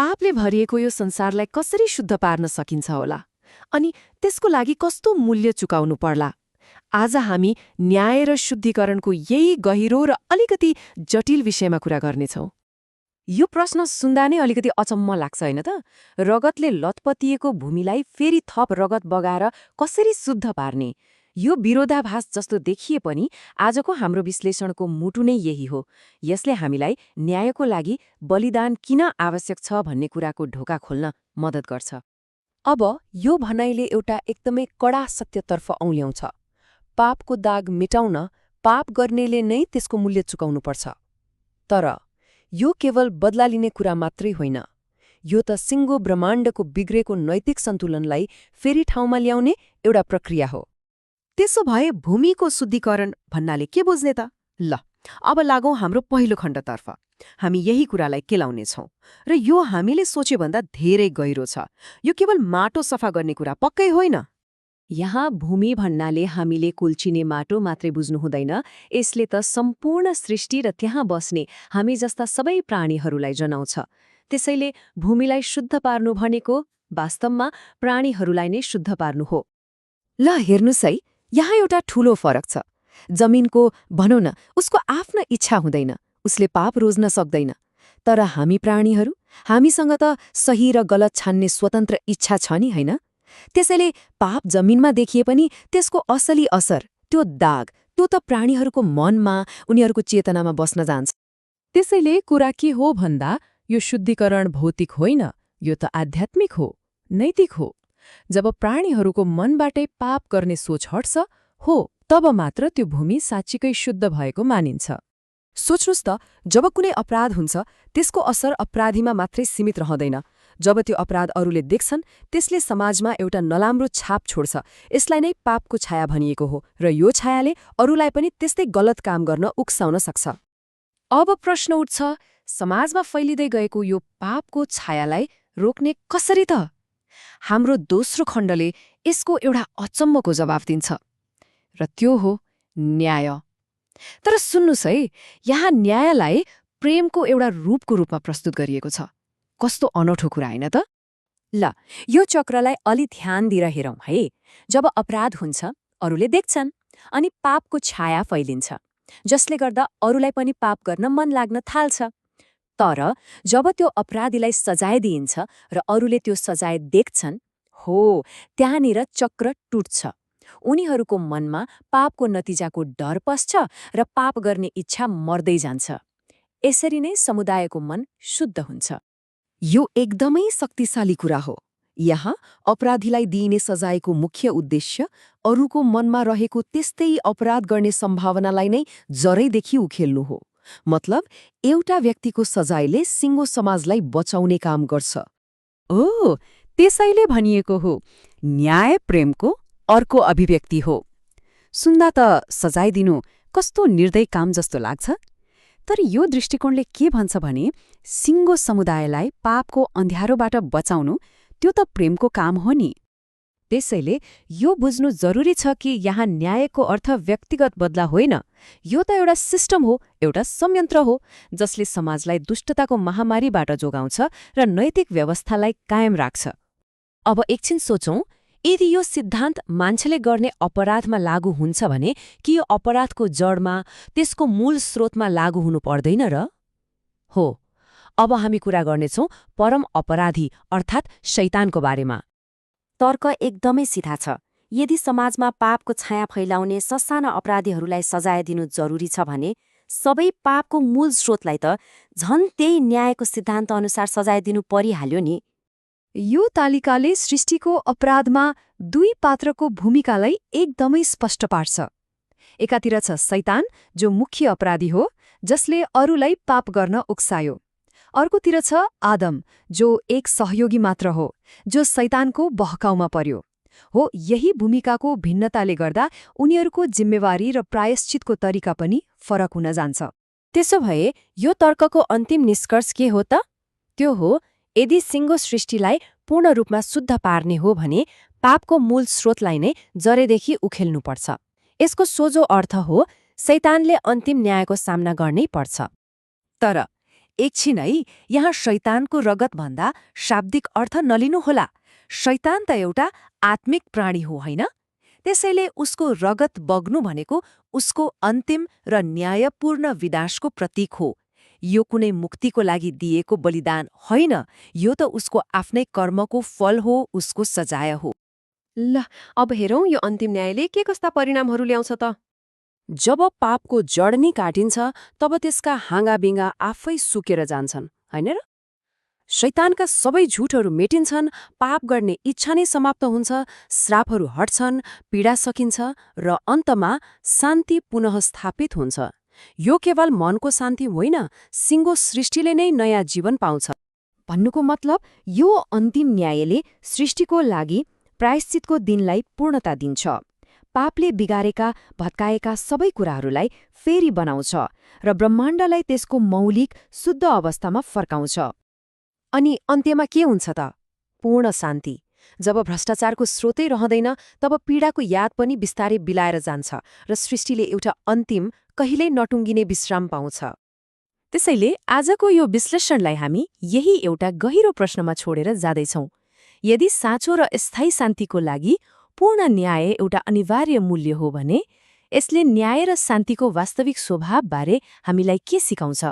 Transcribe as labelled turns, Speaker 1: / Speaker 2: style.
Speaker 1: पापले भरिएको यो संसारलाई कसरी शुद्ध पार्न सकिन्छ होला अनि त्यसको लागि कस्तो मूल्य चुकाउनु पर्ला? आज हामी न्याय र शुद्धिकरणको यही गहिरो र अलिकति जटिल विषयमा कुरा गर्नेछौँ।
Speaker 2: यो प्रश्न सुन्दा नै अलिकति अचम्म लाग्छ होइन त? रगतले लतपतिएको भूमिलाई फेरि थप रगत बगाएर कसरी शुद्ध पार्ने? यो विरोधाभास जस्तो देखिए पनि आजको हाम्रो विश्लेषणको मुटु नै यही हो। यसले हामीलाई न्यायको लागि बलिदान किन आवश्यक छ भन्ने कुराको ढोका खोल्न मद्दत गर्छ।
Speaker 3: अब यो भनाइले एउटा एकदमै कडा सत्यतर्फ औल्याउँछ। पापको दाग मिटाउन पाप गर्नेले नै त्यसको मूल्य चुकाउनुपर्छ। तर यो केवल बदला लिने कुरा मात्रै होइन, यो त सिङ्गो ब्रह्माण्डको बिग्रेको नैतिक सन्तुलनलाई फेरि ठाउँमा ल्याउने एउटा प्रक्रिया हो।
Speaker 1: त्यसो भए भूमिको शुद्धिकरण भन्नाले के बुझ्ने त? ल, अब लागौँ हाम्रो पहिलो खण्डतर्फ। हामी यही कुरालाई केलाउनेछौँ र यो हामीले सोचेभन्दा धेरै गहिरो छ। यो केवल माटो सफा गर्ने कुरा पक्कै होइन।
Speaker 2: यहाँ भूमि भन्नाले हामीले कुल्चिने माटो मात्रै बुझ्नु हुँदैन। यसले त सम्पूर्ण सृष्टि र त्यहाँ बस्ने हामी जस्ता सबै प्राणीहरूलाई जनाउँछ। त्यसैले भूमिलाई शुद्ध पार्नु भनेको वास्तवमा प्राणीहरूलाई नै शुद्ध पार्नु हो।
Speaker 1: ल हेर्नुस् है, यहाँ एउटा ठूलो फरक छ। जमिनको भनौँ न, उसको आफ्नो इच्छा हुँदैन, उसले पाप रोज्न सक्दैन। तर हामी प्राणीहरू, हामीसँग त सही र गलत छान्ने स्वतन्त्र इच्छा छ नि, होइन? त्यसैले पाप जमिनमा देखिए पनि त्यसको असली असर, त्यो दाग, त्यो त प्राणीहरूको मनमा, उनीहरूको चेतनामा बस्न जान्छ।
Speaker 3: त्यसैले कुरा के हो भन्दा यो शुद्धिकरण भौतिक होइन, यो त आध्यात्मिक हो, नैतिक हो। जब प्राणीहरूको मनबाटै पाप गर्ने सोच हट्छ हो, तब मात्र त्यो भूमि साँच्चीकै शुद्ध भएको मानिन्छ।
Speaker 1: सोच्नुस् त, जब कुनै अपराध हुन्छ त्यसको असर अपराधीमा मात्रै सीमित रहँदैन। जब त्यो अपराध अरूले देख्छन्, त्यसले समाजमा एउटा नराम्रो छाप छोड्छ। यसलाई नै पापको छाया भनिएको हो र यो छायाले अरूलाई पनि त्यस्तै गलत काम गर्न उक्साउन सक्छ।
Speaker 3: अब प्रश्न उठ्छ, समाजमा फैलिँदै गएको यो पापको छायालाई रोक्ने कसरी त?
Speaker 1: हाम्रो दोस्रो खण्डले यसको एउटा अचम्मको जवाफ दिन्छ, र त्यो हो न्याय। तर सुन्नुस् है, यहाँ न्यायलाई प्रेमको एउटा रूपको रूपमा प्रस्तुत गरिएको छ। कस्तो अनौठो कुरा होइन त?
Speaker 2: ल, यो चक्रलाई अलि ध्यान दिएर हेरौँ है। जब अपराध हुन्छ, अरूले देख्छन् अनि पापको छाया फैलिन्छ, जसले गर्दा अरूलाई पनि पाप गर्न मन लाग्न थाल्छ। तर जब त्यो अपराधीलाई सजाय दिइन्छ र अरूले त्यो सजाय देख्छन्, हो त्यहाँनिर चक्र टुट्छ। उनीहरूको मनमा पापको नतिजाको डर पस्छ र पाप गर्ने इच्छा मर्दै जान्छ। यसरी नै समुदायको मन शुद्ध हुन्छ।
Speaker 1: यो एकदमै शक्तिशाली कुरा हो। यहाँ अपराधीलाई दिइने सजायको मुख्य उद्देश्य अरूको मनमा रहेको त्यस्तै अपराध गर्ने सम्भावनालाई नै जरैदेखि उखेल्नु हो। मतलब एउटा व्यक्तिको सजायले सिङ्गो समाजलाई बचाउने काम गर्छ।
Speaker 2: ओ, त्यसैले भनिएको हो न्याय प्रेमको अर्को अभिव्यक्ति हो। सुन्दा त सजाय दिनु कस्तो निर्दय काम जस्तो लाग्छ। तर यो दृष्टिकोणले के भन्छ भने सिङ्गो समुदायलाई पापको अन्ध्यारोबाट बचाउनु त्यो त प्रेमको काम हो नि। त्यसैले यो बुझ्नु जरुरी छ कि यहाँ न्यायको अर्थ व्यक्तिगत बदला होइन। यो त एउटा सिस्टम हो, एउटा संयन्त्र हो, जसले समाजलाई दुष्टताको महामारीबाट जोगाउँछ र नैतिक व्यवस्थालाई कायम राख्छ। अब एकछिन सोचौं, यदि यो सिद्धान्त मान्छेले गर्ने अपराधमा लागू हुन्छ भने कि यो अपराधको जडमा, त्यसको मूल स्रोतमा लागू हुनु पर्दैन र? हो, अब हामी कुरा गर्नेछौँ परम अपराधी अर्थात् शैतानको बारेमा।
Speaker 4: तर्क एकदमै सिधा छ। यदि समाजमा पापको छाया फैलाउने ससाना अपराधीहरूलाई सजाय दिनु जरुरी छ भने सबै पापको मूल स्रोतलाई त झन् त्यही न्यायको सिद्धान्त अनुसार सजाय दिनु परिहाल्यो नि।
Speaker 3: यो तालिकाले सृष्टिको अपराधमा दुई पात्रको भूमिकालाई एकदमै स्पष्ट पार्छ। एकातिर छ शैतान, जो मुख्य अपराधी हो, जसले अरूलाई पाप गर्न उक्सायो। अर्कोतिर छ आदम, जो एक सहयोगी मात्र हो, जो शैतानको बहकाउमा पर्यो। हो, यही भूमिकाको भिन्नताले गर्दा उनीहरूको जिम्मेवारी र प्रायश्चितको तरिका पनि फरक हुन जान्छ।
Speaker 4: त्यसो भए यो तर्कको अन्तिम निष्कर्ष के हो त? त्यो हो, यदि सिङ्गो सृष्टिलाई पूर्ण रूपमा शुद्ध पार्ने हो भने पापको मूल स्रोतलाई नै जरेदेखि उखेल्नुपर्छ। यसको सोझो अर्थ हो शैतानले अन्तिम न्यायको सामना गर्नै पर्छ।
Speaker 2: तर
Speaker 3: एकछिन है, यहाँ शैतानको रगत भन्दा शाब्दिक अर्थ नलिनुहोला। शैतान त एउटा आत्मिक प्राणी हो, होइन? त्यसैले उसको रगत बग्नु भनेको उसको अन्तिम र न्यायपूर्ण विनाशको प्रतीक हो। यो कुनै मुक्तिको लागि दिएको बलिदान होइन, यो त उसको आफ्नै कर्मको फल हो, उसको सजाय हो।
Speaker 1: ल, अब हेरौँ यो अन्तिम न्यायले के कस्ता परिणामहरू ल्याउँछ त।
Speaker 2: जब पापको जड नै काटिन्छ तब त्यसका हाँगाबिङ्गा आफै सुकेर जान्छन्, होइन र? शैतानका सबै झुटहरू मेटिन्छन्, पाप गर्ने इच्छा नै समाप्त हुन्छ, श्रापहरू हट्छन्, पीडा सकिन्छ र अन्तमा शान्ति पुनः स्थापित हुन्छ। यो केवल मनको शान्ति होइन, सिङ्गो सृष्टिले नै नयाँ जीवन पाउँछ।
Speaker 1: भन्नुको मतलब यो अन्तिम न्यायले सृष्टिको लागि प्रायश्चितको दिनलाई पूर्णता दिन्छ। पापले बिगारेका भत्काएका सबै कुराहरूलाई फेरि बनाउँछ र ब्रह्माण्डलाई त्यसको मौलिक शुद्ध अवस्थामा फर्काउँछ।
Speaker 3: अनि अन्त्यमा के हुन्छ त? पूर्ण शान्ति। जब भ्रष्टाचारको स्रोतै रहँदैन, तब पीडाको याद पनि बिस्तारै बिलाएर जान्छ र सृष्टिले एउटा अन्तिम, कहिल्यै नटुङ्गिने विश्राम पाउँछ।
Speaker 1: त्यसैले आजको यो विश्लेषणलाई हामी यही एउटा गहिरो प्रश्नमा छोडेर जाँदैछौँ। यदि साँचो र स्थायी शान्तिको लागि पूर्ण न्याय एउटा अनिवार्य मूल्य हो भने यसले न्याय र शान्तिको वास्तविक स्वभावबारे हामीलाई के सिकाउँछ?